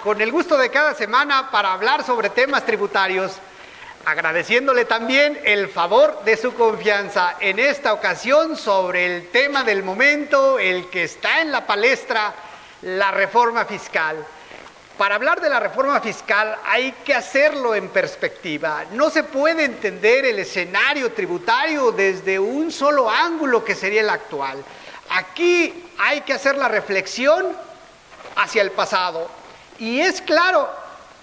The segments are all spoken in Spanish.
con el gusto de cada semana para hablar sobre temas tributarios, agradeciéndole también el favor de su confianza en esta ocasión sobre el tema del momento, el que está en la palestra, la reforma fiscal. Para hablar de la reforma fiscal hay que hacerlo en perspectiva. No se puede entender el escenario tributario desde un solo ángulo que sería el actual. Aquí hay que hacer la reflexión hacia el pasado. Y es claro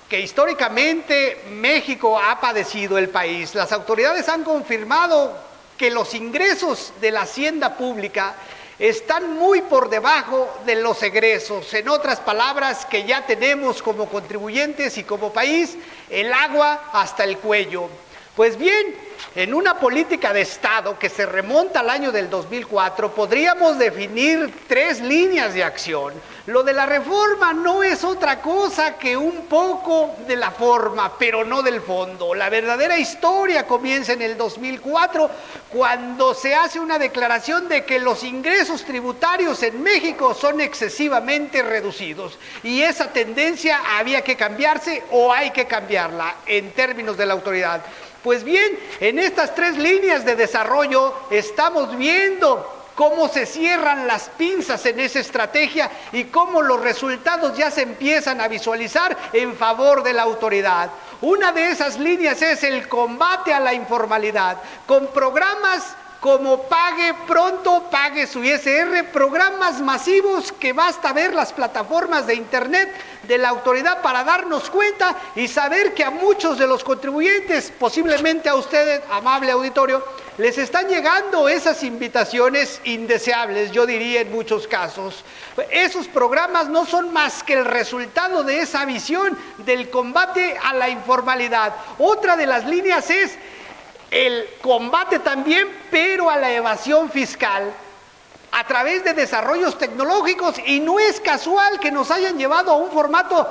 que históricamente México ha padecido el país. Las autoridades han confirmado que los ingresos de la hacienda pública están muy por debajo de los egresos. En otras palabras, que ya tenemos como contribuyentes y como país el agua hasta el cuello. Pues bien, en una política de Estado que se remonta al año del 2004, podríamos definir 3 líneas de acción. Lo de la reforma no es otra cosa que un poco de la forma, pero no del fondo. La verdadera historia comienza en el 2004, cuando se hace una declaración de que los ingresos tributarios en México son excesivamente reducidos. Y esa tendencia había que cambiarse o hay que cambiarla en términos de la autoridad. Pues bien, en estas 3 líneas de desarrollo estamos viendo cómo se cierran las pinzas en esa estrategia y cómo los resultados ya se empiezan a visualizar en favor de la autoridad. Una de esas líneas es el combate a la informalidad, con programas como Pague Pronto, Pague su ISR, programas masivos que basta ver las plataformas de internet de la autoridad para darnos cuenta y saber que a muchos de los contribuyentes, posiblemente a ustedes, amable auditorio, les están llegando esas invitaciones indeseables, yo diría en muchos casos. Esos programas no son más que el resultado de esa visión del combate a la informalidad. Otra de las líneas es el combate también, pero a la evasión fiscal, a través de desarrollos tecnológicos, y no es casual que nos hayan llevado a un formato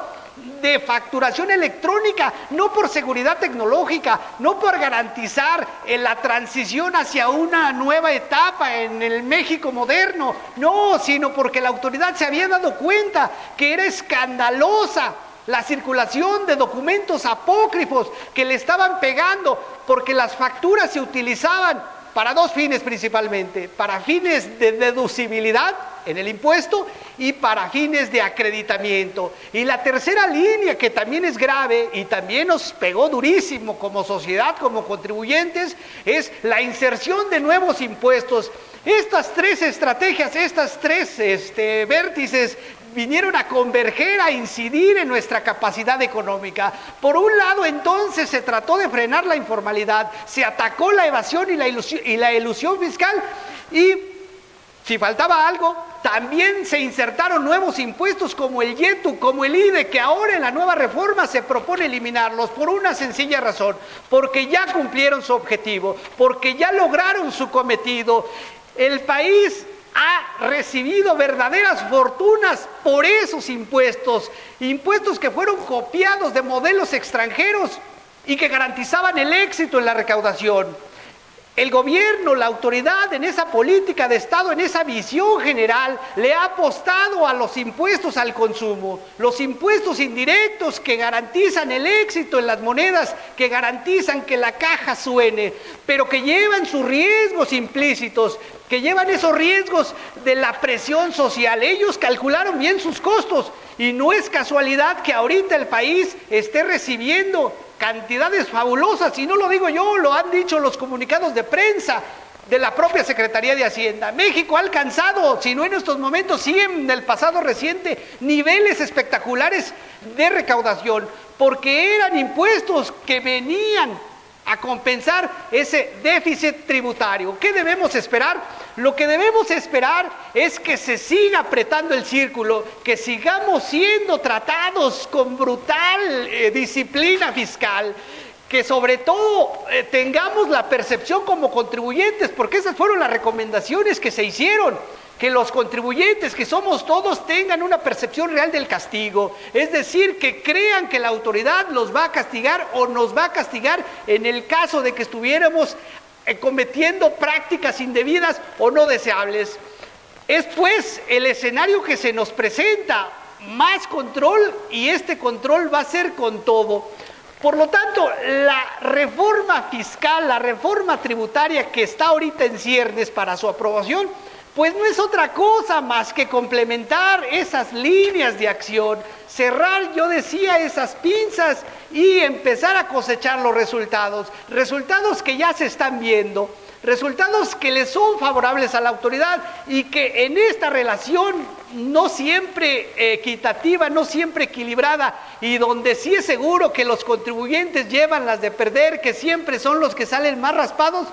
de facturación electrónica, no por seguridad tecnológica, no por garantizar la transición hacia una nueva etapa en el México moderno, no, sino porque la autoridad se había dado cuenta que era escandalosa la circulación de documentos apócrifos que le estaban pegando, porque las facturas se utilizaban para 2 fines principalmente: para fines de deducibilidad en el impuesto y para fines de acreditamiento. Y la tercera línea, que también es grave y también nos pegó durísimo como sociedad, como contribuyentes, es la inserción de nuevos impuestos. Estas 3 estrategias, estas 3 vértices vinieron a converger, a incidir en nuestra capacidad económica. Por un lado, entonces, se trató de frenar la informalidad, se atacó la evasión y la elusión fiscal, y si faltaba algo, también se insertaron nuevos impuestos como el YETU, como el IDE, que ahora en la nueva reforma se propone eliminarlos por una sencilla razón: porque ya cumplieron su objetivo, porque ya lograron su cometido. El país ha recibido verdaderas fortunas por esos impuestos, impuestos que fueron copiados de modelos extranjeros y que garantizaban el éxito en la recaudación. El gobierno, la autoridad, en esa política de Estado, en esa visión general, le ha apostado a los impuestos al consumo, los impuestos indirectos que garantizan el éxito en las monedas, que garantizan que la caja suene, pero que llevan sus riesgos implícitos, que llevan esos riesgos de la presión social. Ellos calcularon bien sus costos y no es casualidad que ahorita el país esté recibiendo cantidades fabulosas, y no lo digo yo, lo han dicho los comunicados de prensa de la propia Secretaría de Hacienda. México ha alcanzado, si no en estos momentos, sí en el pasado reciente, niveles espectaculares de recaudación, porque eran impuestos que venían a compensar ese déficit tributario. ¿Qué debemos esperar? Lo que debemos esperar es que se siga apretando el círculo, que sigamos siendo tratados con brutal disciplina fiscal, que sobre todo tengamos la percepción como contribuyentes, porque esas fueron las recomendaciones que se hicieron, que los contribuyentes, que somos todos, tengan una percepción real del castigo, es decir, que crean que la autoridad los va a castigar o nos va a castigar en el caso de que estuviéramos cometiendo prácticas indebidas o no deseables. Es pues el escenario que se nos presenta más control y este control va a ser con todo. Por lo tanto, la reforma fiscal, la reforma tributaria que está ahorita en ciernes para su aprobación, pues no es otra cosa más que complementar esas líneas de acción, cerrar, yo decía, esas pinzas y empezar a cosechar los resultados, resultados que ya se están viendo, resultados que le son favorables a la autoridad y que en esta relación no siempre equitativa, no siempre equilibrada y donde sí es seguro que los contribuyentes llevan las de perder, que siempre son los que salen más raspados,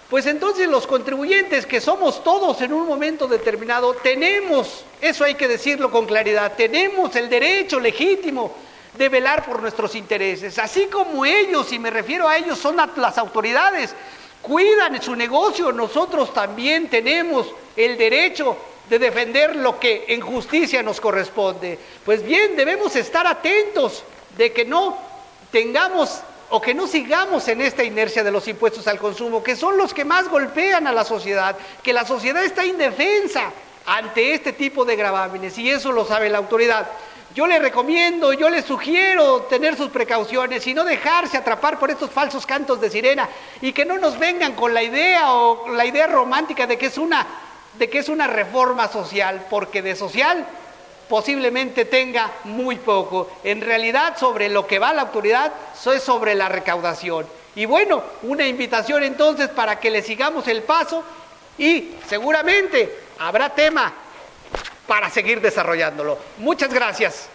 pues entonces los contribuyentes, que somos todos en un momento determinado, tenemos, eso hay que decirlo con claridad, tenemos el derecho legítimo de velar por nuestros intereses, así como ellos, y me refiero a ellos, son las autoridades, cuidan su negocio, nosotros también tenemos el derecho de defender lo que en justicia nos corresponde. Pues bien, debemos estar atentos de que no tengamos o que no sigamos en esta inercia de los impuestos al consumo, que son los que más golpean a la sociedad, que la sociedad está indefensa ante este tipo de gravámenes, y eso lo sabe la autoridad. Yo le recomiendo, yo le sugiero tener sus precauciones y no dejarse atrapar por estos falsos cantos de sirena y que no nos vengan con la idea o la idea romántica de que es una reforma social, porque de social posiblemente tenga muy poco. En realidad, sobre lo que va la autoridad es sobre la recaudación. Y bueno, una invitación entonces para que le sigamos el paso y seguramente habrá tema para seguir desarrollándolo. Muchas gracias.